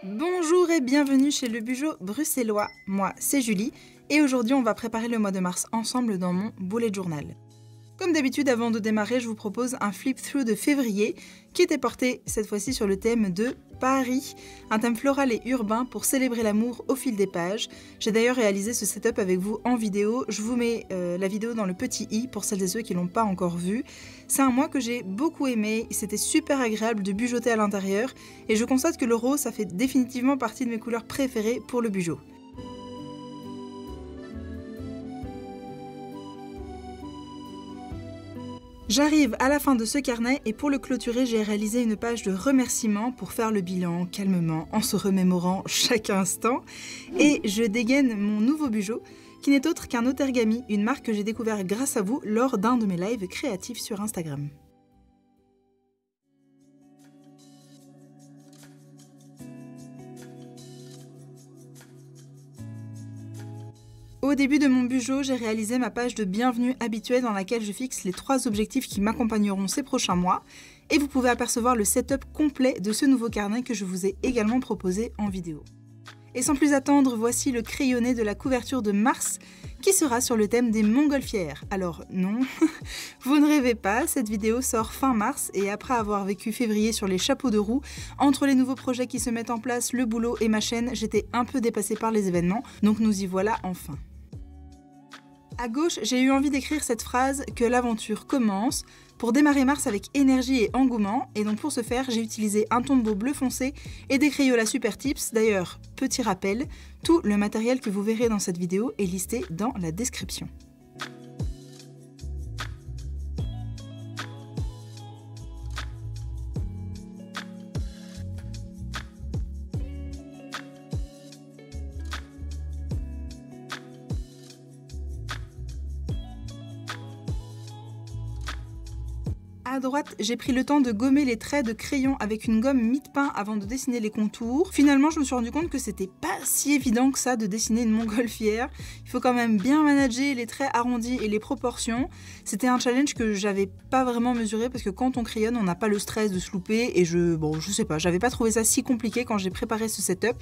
Bonjour et bienvenue chez le Bugeot bruxellois. Moi, c'est Julie et aujourd'hui on va préparer le mois de mars ensemble dans mon bullet journal. Comme d'habitude, avant de démarrer, je vous propose un flip-through de février qui était porté cette fois-ci sur le thème de Paris, un thème floral et urbain pour célébrer l'amour au fil des pages. J'ai d'ailleurs réalisé ce setup avec vous en vidéo, je vous mets la vidéo dans le petit i pour celles et ceux qui ne l'ont pas encore vu. C'est un mois que j'ai beaucoup aimé, c'était super agréable de bugeoter à l'intérieur et je constate que le rose ça fait définitivement partie de mes couleurs préférées pour le bugeot. J'arrive à la fin de ce carnet et pour le clôturer, j'ai réalisé une page de remerciements pour faire le bilan calmement en se remémorant chaque instant. Et je dégaine mon nouveau bugeot qui n'est autre qu'un Otergami, une marque que j'ai découvert grâce à vous lors d'un de mes lives créatifs sur Instagram. Au début de mon bugeot, j'ai réalisé ma page de bienvenue habituelle dans laquelle je fixe les 3 objectifs qui m'accompagneront ces prochains mois. Et vous pouvez apercevoir le setup complet de ce nouveau carnet que je vous ai également proposé en vidéo. Et sans plus attendre, voici le crayonné de la couverture de mars qui sera sur le thème des montgolfières. Alors non, vous ne rêvez pas, cette vidéo sort fin mars et après avoir vécu février sur les chapeaux de roue, entre les nouveaux projets qui se mettent en place, le boulot et ma chaîne, j'étais un peu dépassée par les événements, donc nous y voilà enfin. À gauche, j'ai eu envie d'écrire cette phrase « que l'aventure commence » pour démarrer mars avec énergie et engouement, et donc pour ce faire, j'ai utilisé un tombeau bleu foncé et des Crayola Super Tips. D'ailleurs, petit rappel, tout le matériel que vous verrez dans cette vidéo est listé dans la description. À droite, j'ai pris le temps de gommer les traits de crayon avec une gomme mie-de-pain avant de dessiner les contours. Finalement, je me suis rendu compte que c'était pas si évident que ça de dessiner une montgolfière. Il faut quand même bien manager les traits arrondis et les proportions. C'était un challenge que j'avais pas vraiment mesuré parce que quand on crayonne, on n'a pas le stress de se louper et je sais pas, j'avais pas trouvé ça si compliqué quand j'ai préparé ce setup.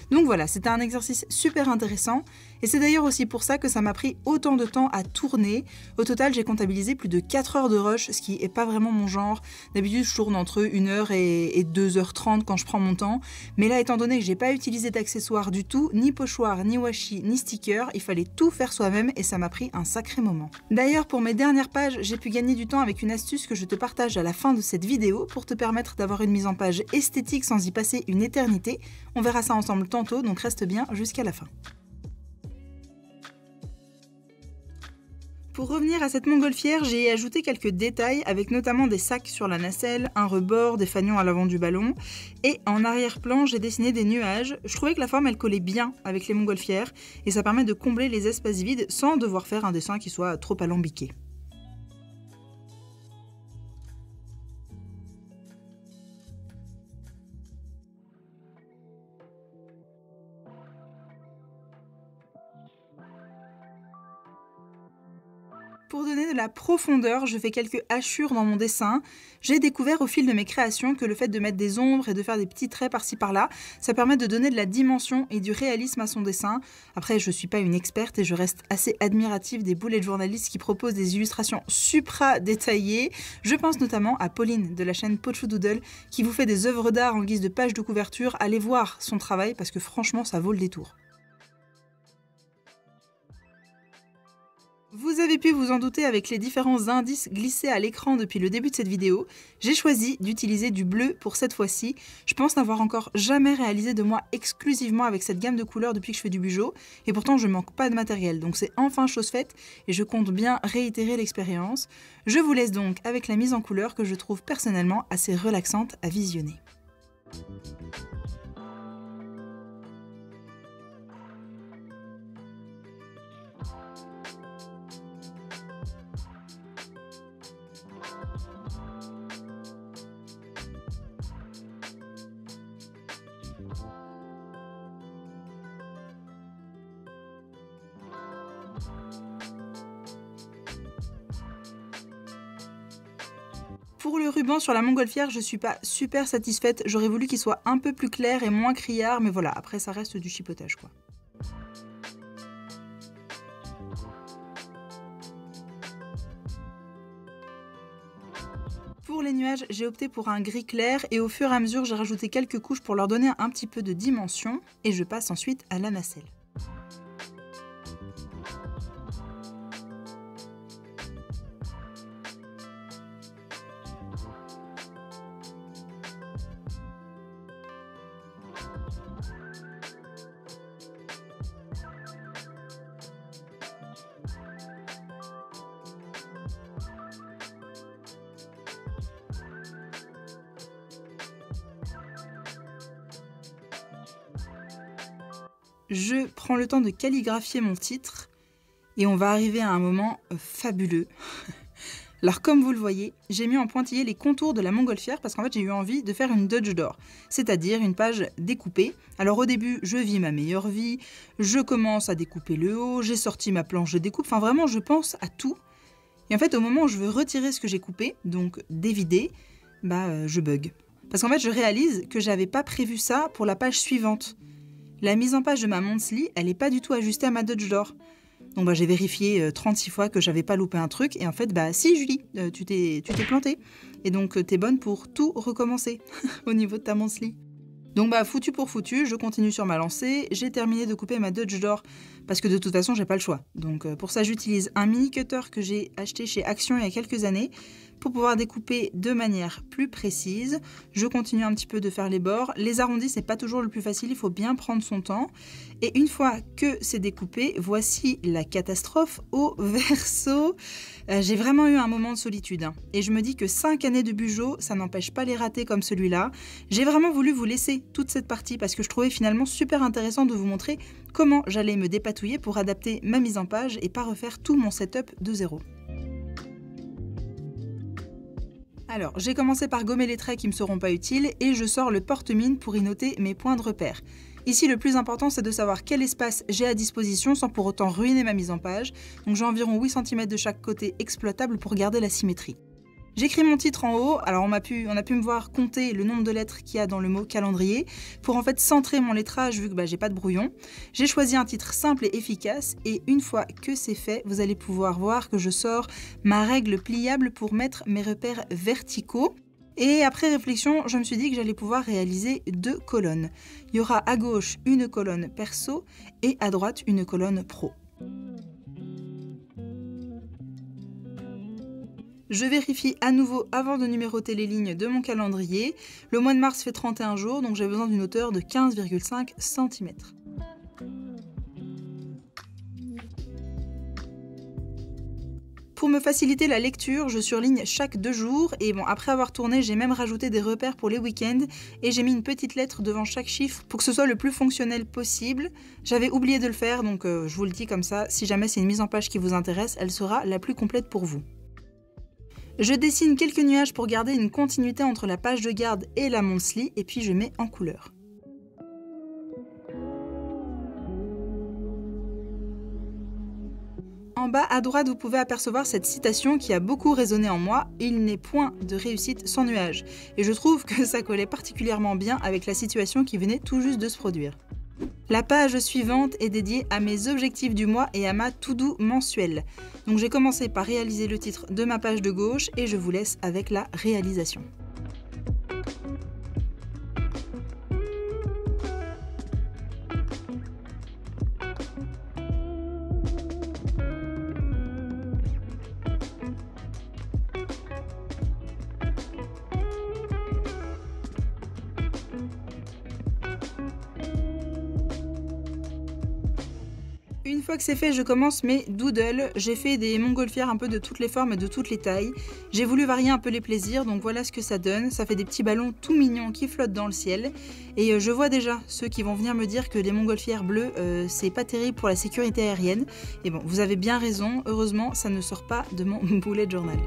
Donc voilà, c'était un exercice super intéressant et c'est d'ailleurs aussi pour ça que ça m'a pris autant de temps à tourner. Au total, j'ai comptabilisé plus de 4 heures de rush, ce qui est pas vraiment mon genre. D'habitude, je tourne entre 1h et 2h30 quand je prends mon temps. Mais là, étant donné que j'ai pas utilisé d'accessoires du tout, ni pochoir, ni washi, ni sticker, il fallait tout faire soi-même et ça m'a pris un sacré moment. D'ailleurs, pour mes dernières pages, j'ai pu gagner du temps avec une astuce que je te partage à la fin de cette vidéo pour te permettre d'avoir une mise en page esthétique sans y passer une éternité. On verra ça ensemble tantôt, donc reste bien jusqu'à la fin. Pour revenir à cette montgolfière, j'ai ajouté quelques détails avec notamment des sacs sur la nacelle, un rebord, des fanions à l'avant du ballon et en arrière-plan j'ai dessiné des nuages. Je trouvais que la forme elle collait bien avec les montgolfières et ça permet de combler les espaces vides sans devoir faire un dessin qui soit trop alambiqué. Pour donner de la profondeur, je fais quelques hachures dans mon dessin. J'ai découvert au fil de mes créations que le fait de mettre des ombres et de faire des petits traits par-ci par-là, ça permet de donner de la dimension et du réalisme à son dessin. Après, je ne suis pas une experte et je reste assez admirative des bullet journalistes qui proposent des illustrations supra détaillées. Je pense notamment à Pauline de la chaîne Pocho Doodle qui vous fait des œuvres d'art en guise de page de couverture. Allez voir son travail parce que franchement, ça vaut le détour. Vous avez pu vous en douter avec les différents indices glissés à l'écran depuis le début de cette vidéo. J'ai choisi d'utiliser du bleu pour cette fois-ci. Je pense n'avoir encore jamais réalisé de moi exclusivement avec cette gamme de couleurs depuis que je fais du bugeot. Et pourtant, je ne manque pas de matériel. Donc c'est enfin chose faite et je compte bien réitérer l'expérience. Je vous laisse donc avec la mise en couleur que je trouve personnellement assez relaxante à visionner. Pour le ruban sur la montgolfière, je suis pas super satisfaite. J'aurais voulu qu'il soit un peu plus clair et moins criard, mais voilà, après ça reste du chipotage quoi. Pour les nuages, j'ai opté pour un gris clair et au fur et à mesure, j'ai rajouté quelques couches pour leur donner un petit peu de dimension et je passe ensuite à la nacelle. Je prends le temps de calligraphier mon titre et on va arriver à un moment fabuleux. Alors comme vous le voyez, j'ai mis en pointillé les contours de la montgolfière parce qu'en fait j'ai eu envie de faire une Dutch door, c'est-à-dire une page découpée. Alors au début, je vis ma meilleure vie, je commence à découper le haut, j'ai sorti ma planche de découpe, enfin vraiment je pense à tout. Et en fait au moment où je veux retirer ce que j'ai coupé, donc dévider, je bug. Parce qu'en fait je réalise que j'avais pas prévu ça pour la page suivante. La mise en page de ma monthly, elle n'est pas du tout ajustée à ma Dutch door. Donc j'ai vérifié 36 fois que j'avais pas loupé un truc et en fait si Julie, tu t'es plantée. Et donc t'es bonne pour tout recommencer au niveau de ta monthly. Donc foutu pour foutu, je continue sur ma lancée, j'ai terminé de couper ma Dutch door parce que de toute façon j'ai pas le choix. Donc pour ça j'utilise un mini cutter que j'ai acheté chez Action il y a quelques années pour pouvoir découper de manière plus précise. Je continue un petit peu de faire les bords. Les arrondis c'est pas toujours le plus facile, il faut bien prendre son temps. Et une fois que c'est découpé, voici la catastrophe au verso. J'ai vraiment eu un moment de solitude. Et je me dis que 5 années de bugeot, ça n'empêche pas les ratés comme celui-là. J'ai vraiment voulu vous laisser toute cette partie parce que je trouvais finalement super intéressant de vous montrer comment j'allais me dépatouiller pour adapter ma mise en page et pas refaire tout mon setup de zéro. Alors, j'ai commencé par gommer les traits qui ne me seront pas utiles et je sors le porte-mine pour y noter mes points de repère. Ici, le plus important, c'est de savoir quel espace j'ai à disposition sans pour autant ruiner ma mise en page. Donc j'ai environ 8 cm de chaque côté exploitable pour garder la symétrie. J'écris mon titre en haut, alors on a pu me voir compter le nombre de lettres qu'il y a dans le mot calendrier pour en fait centrer mon lettrage vu que j'ai pas de brouillon. J'ai choisi un titre simple et efficace et une fois que c'est fait, vous allez pouvoir voir que je sors ma règle pliable pour mettre mes repères verticaux. Et après réflexion, je me suis dit que j'allais pouvoir réaliser 2 colonnes. Il y aura à gauche une colonne perso et à droite une colonne pro. Je vérifie à nouveau avant de numéroter les lignes de mon calendrier. Le mois de mars fait 31 jours, donc j'ai besoin d'une hauteur de 15,5 cm. Pour me faciliter la lecture, je surligne chaque 2 jours et après avoir tourné, j'ai même rajouté des repères pour les week-ends et j'ai mis une petite lettre devant chaque chiffre pour que ce soit le plus fonctionnel possible. J'avais oublié de le faire, donc je vous le dis comme ça, si jamais c'est une mise en page qui vous intéresse, elle sera la plus complète pour vous. Je dessine quelques nuages pour garder une continuité entre la page de garde et la monthly et puis je mets en couleur. En bas à droite, vous pouvez apercevoir cette citation qui a beaucoup résonné en moi « Il n'est point de réussite sans nuage ». Et je trouve que ça collait particulièrement bien avec la situation qui venait tout juste de se produire. La page suivante est dédiée à mes objectifs du mois et à ma to-do mensuelle. Donc j'ai commencé par réaliser le titre de ma page de gauche et je vous laisse avec la réalisation. Une fois que c'est fait, je commence mes doodles. J'ai fait des montgolfières un peu de toutes les formes et de toutes les tailles. J'ai voulu varier un peu les plaisirs, donc voilà ce que ça donne. Ça fait des petits ballons tout mignons qui flottent dans le ciel. Et je vois déjà ceux qui vont venir me dire que les montgolfières bleues, c'est pas terrible pour la sécurité aérienne. Et bon, vous avez bien raison, heureusement, ça ne sort pas de mon bullet journal.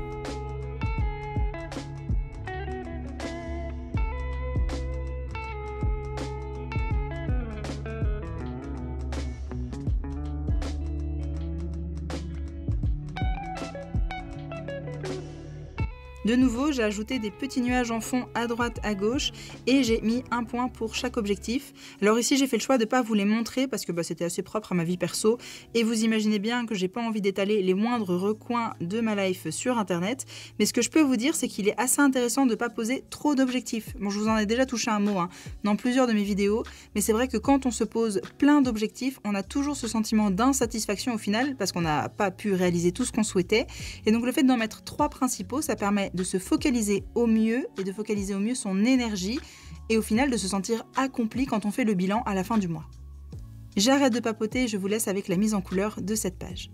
De nouveau, j'ai ajouté des petits nuages en fond à droite, à gauche et j'ai mis un point pour chaque objectif. Alors ici, j'ai fait le choix de ne pas vous les montrer parce que c'était assez propre à ma vie perso et vous imaginez bien que j'ai pas envie d'étaler les moindres recoins de ma life sur internet. Mais ce que je peux vous dire, c'est qu'il est assez intéressant de ne pas poser trop d'objectifs. Bon, je vous en ai déjà touché un mot dans plusieurs de mes vidéos, mais c'est vrai que quand on se pose plein d'objectifs, on a toujours ce sentiment d'insatisfaction au final parce qu'on n'a pas pu réaliser tout ce qu'on souhaitait. Et donc le fait d'en mettre 3 principaux, ça permet de se focaliser au mieux et de focaliser au mieux son énergie et au final de se sentir accompli quand on fait le bilan à la fin du mois. J'arrête de papoter et je vous laisse avec la mise en couleur de cette page.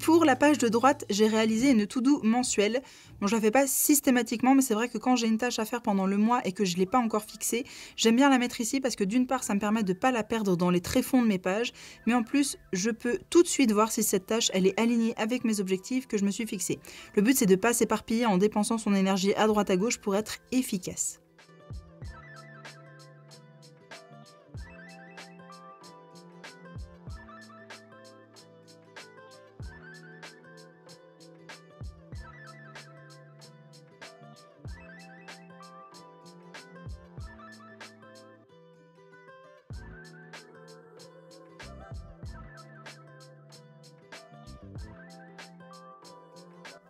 Pour la page de droite, j'ai réalisé une to-do mensuelle. Bon, je la fais pas systématiquement, mais c'est vrai que quand j'ai une tâche à faire pendant le mois et que je l'ai pas encore fixée, j'aime bien la mettre ici parce que d'une part, ça me permet de pas la perdre dans les tréfonds de mes pages, mais en plus, je peux tout de suite voir si cette tâche, elle est alignée avec mes objectifs que je me suis fixés. Le but, c'est de pas s'éparpiller en dépensant son énergie à droite à gauche pour être efficace.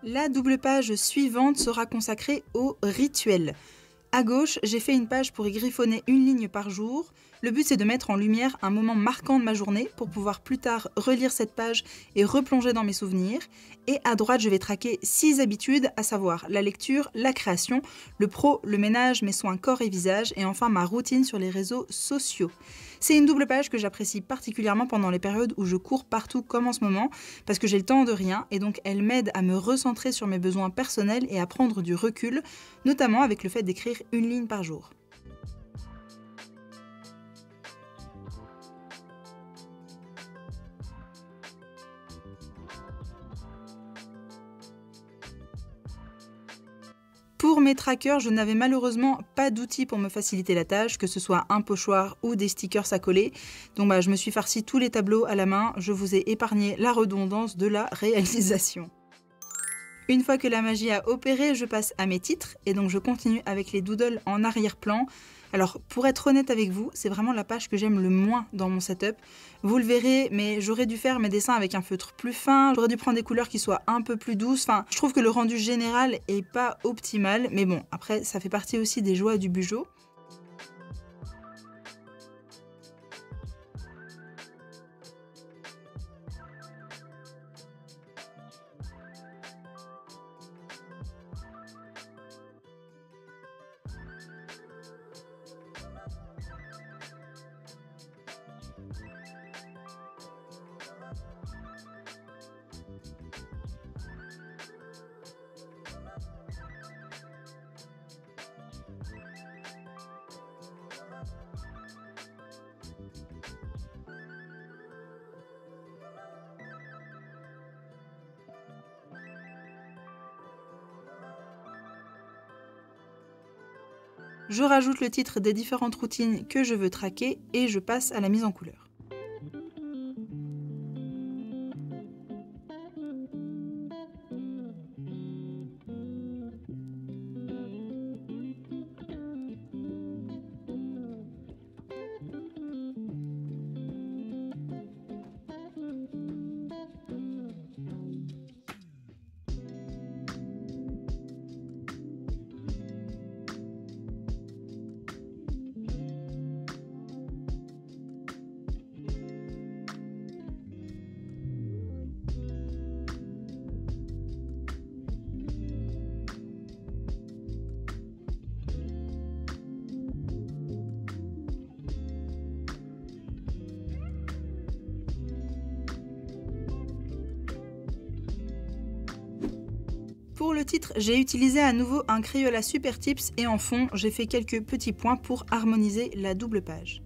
La double page suivante sera consacrée au rituel. À gauche, j'ai fait une page pour y griffonner une ligne par jour. Le but, c'est de mettre en lumière un moment marquant de ma journée pour pouvoir plus tard relire cette page et replonger dans mes souvenirs. Et à droite, je vais traquer 6 habitudes, à savoir la lecture, la création, le pro, le ménage, mes soins corps et visage, et enfin ma routine sur les réseaux sociaux. C'est une double page que j'apprécie particulièrement pendant les périodes où je cours partout comme en ce moment, parce que j'ai le temps de rien, et donc elle m'aide à me recentrer sur mes besoins personnels et à prendre du recul, notamment avec le fait d'écrire une ligne par jour. Pour mes trackers, je n'avais malheureusement pas d'outils pour me faciliter la tâche, que ce soit un pochoir ou des stickers à coller. Donc je me suis farci tous les tableaux à la main, je vous ai épargné la redondance de la réalisation. Une fois que la magie a opéré, je passe à mes titres et donc je continue avec les doodles en arrière-plan. Alors pour être honnête avec vous, c'est vraiment la page que j'aime le moins dans mon setup. Vous le verrez, mais j'aurais dû faire mes dessins avec un feutre plus fin, j'aurais dû prendre des couleurs qui soient un peu plus douces. Enfin, je trouve que le rendu général est pas optimal, mais bon, après ça fait partie aussi des joies du Bujo. Je rajoute le titre des différentes routines que je veux traquer et je passe à la mise en couleur. Pour le titre, j'ai utilisé à nouveau un Crayola Super Tips et en fond, j'ai fait quelques petits points pour harmoniser la double page.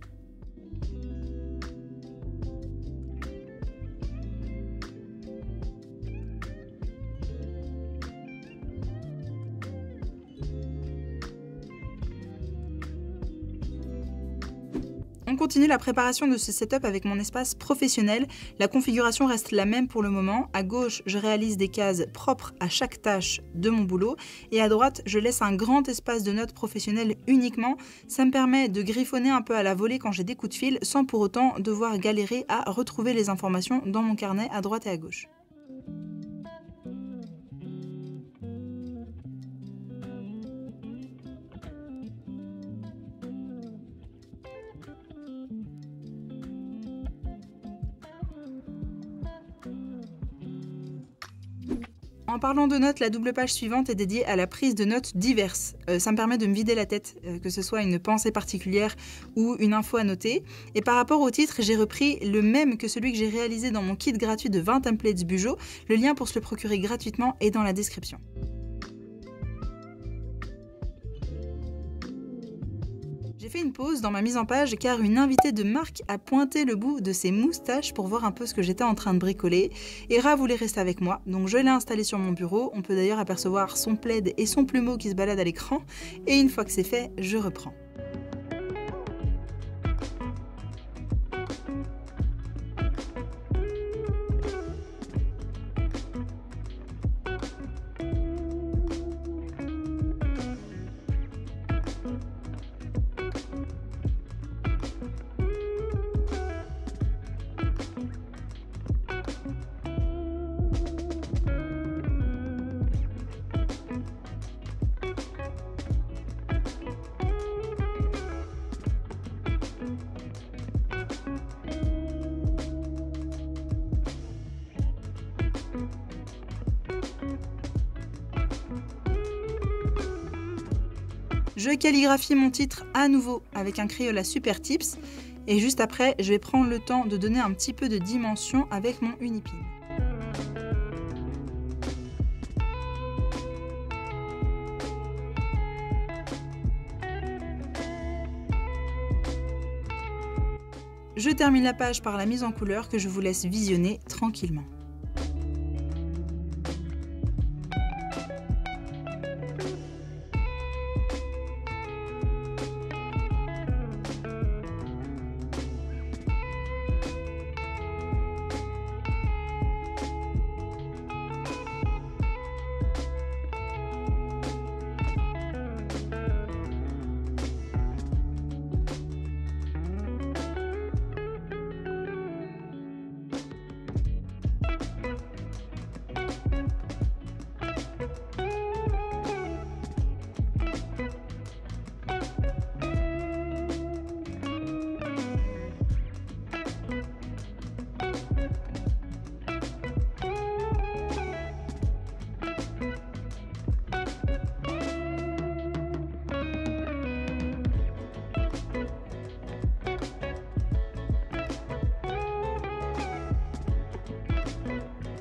On continue la préparation de ce setup avec mon espace professionnel. La configuration reste la même pour le moment. À gauche, je réalise des cases propres à chaque tâche de mon boulot. Et à droite, je laisse un grand espace de notes professionnelles uniquement. Ça me permet de griffonner un peu à la volée quand j'ai des coups de fil, sans pour autant devoir galérer à retrouver les informations dans mon carnet à droite et à gauche. En parlant de notes, la double page suivante est dédiée à la prise de notes diverses. Ça me permet de me vider la tête, que ce soit une pensée particulière ou une info à noter. Et par rapport au titre, j'ai repris le même que celui que j'ai réalisé dans mon kit gratuit de 20 templates Bujo. Le lien pour se le procurer gratuitement est dans la description. J'ai fait une pause dans ma mise en page car une invitée de marque a pointé le bout de ses moustaches pour voir un peu ce que j'étais en train de bricoler. Hera voulait rester avec moi, donc je l'ai installée sur mon bureau. On peut d'ailleurs apercevoir son plaid et son plumeau qui se baladent à l'écran. Et une fois que c'est fait, je reprends. Je calligraphie mon titre à nouveau avec un Crayola Super Tips et juste après, je vais prendre le temps de donner un petit peu de dimension avec mon Unipin. Je termine la page par la mise en couleur que je vous laisse visionner tranquillement.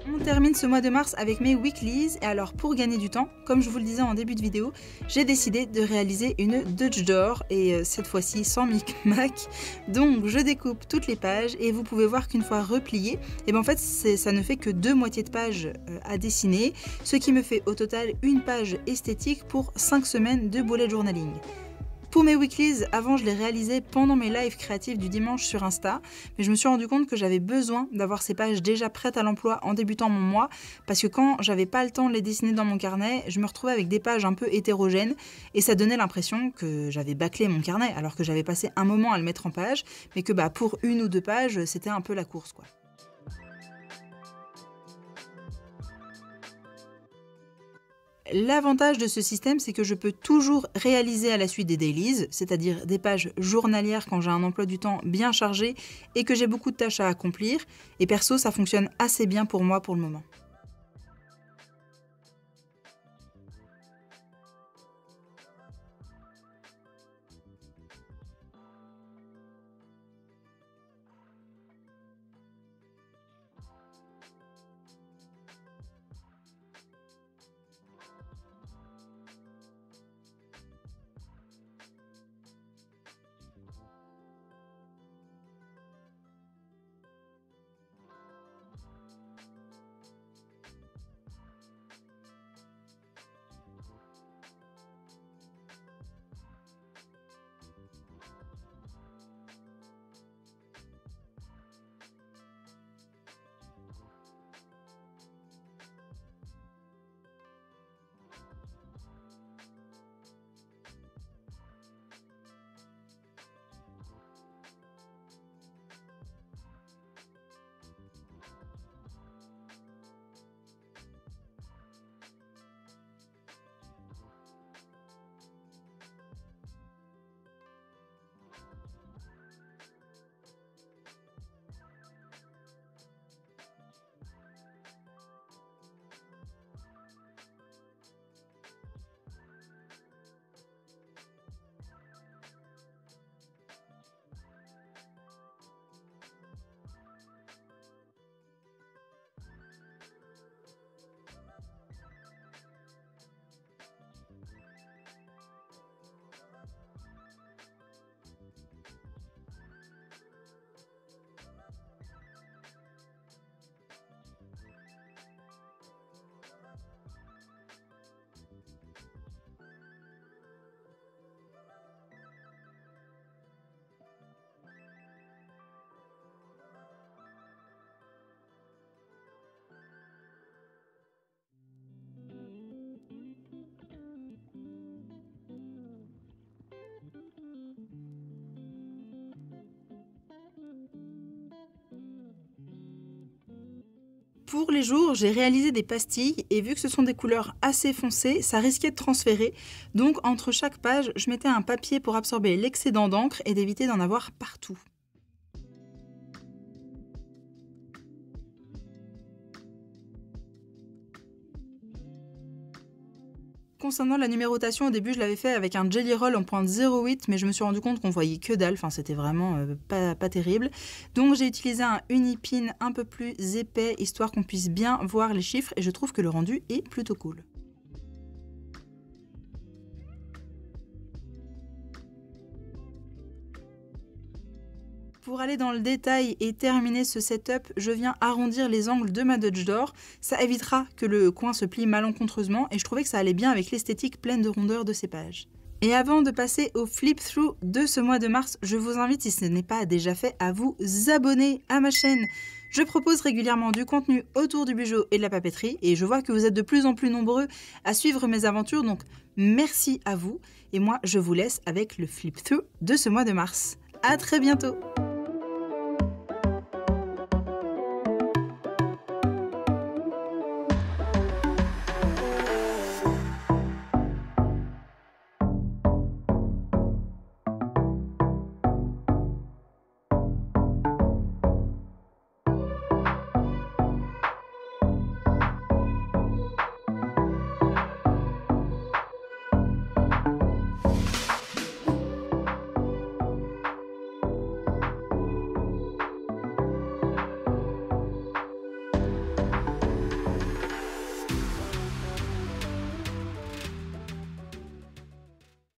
On termine ce mois de mars avec mes weeklies et alors pour gagner du temps, comme je vous le disais en début de vidéo, j'ai décidé de réaliser une Dutch Door et cette fois-ci sans micmac. Donc je découpe toutes les pages et vous pouvez voir qu'une fois replié, et ben en fait ça ne fait que 2 moitiés de page à dessiner, ce qui me fait au total une page esthétique pour 5 semaines de bullet journaling. Pour mes weeklies, avant je les réalisais pendant mes lives créatifs du dimanche sur Insta, mais je me suis rendu compte que j'avais besoin d'avoir ces pages déjà prêtes à l'emploi en débutant mon mois, parce que quand j'avais pas le temps de les dessiner dans mon carnet, je me retrouvais avec des pages un peu hétérogènes, et ça donnait l'impression que j'avais bâclé mon carnet, alors que j'avais passé un moment à le mettre en page, mais que pour 1 ou 2 pages, c'était un peu la course quoi. L'avantage de ce système, c'est que je peux toujours réaliser à la suite des dailies, c'est-à-dire des pages journalières quand j'ai un emploi du temps bien chargé et que j'ai beaucoup de tâches à accomplir. Et perso, ça fonctionne assez bien pour moi pour le moment. Pour les jours, j'ai réalisé des pastilles et vu que ce sont des couleurs assez foncées, ça risquait de transférer. Donc entre chaque page, je mettais un papier pour absorber l'excédent d'encre et d'éviter d'en avoir partout. Concernant la numérotation, au début, je l'avais fait avec un Jelly Roll en .08, mais je me suis rendu compte qu'on voyait que dalle, enfin c'était vraiment pas terrible. Donc j'ai utilisé un Unipin un peu plus épais, histoire qu'on puisse bien voir les chiffres, et je trouve que le rendu est plutôt cool. Pour aller dans le détail et terminer ce setup, je viens arrondir les angles de ma Dutch Door. Ça évitera que le coin se plie malencontreusement et je trouvais que ça allait bien avec l'esthétique pleine de rondeur de ces pages. Et avant de passer au flip-through de ce mois de mars, je vous invite, si ce n'est pas déjà fait, à vous abonner à ma chaîne. Je propose régulièrement du contenu autour du bijou et de la papeterie et je vois que vous êtes de plus en plus nombreux à suivre mes aventures, donc merci à vous. Et moi, je vous laisse avec le flip-through de ce mois de mars. À très bientôt!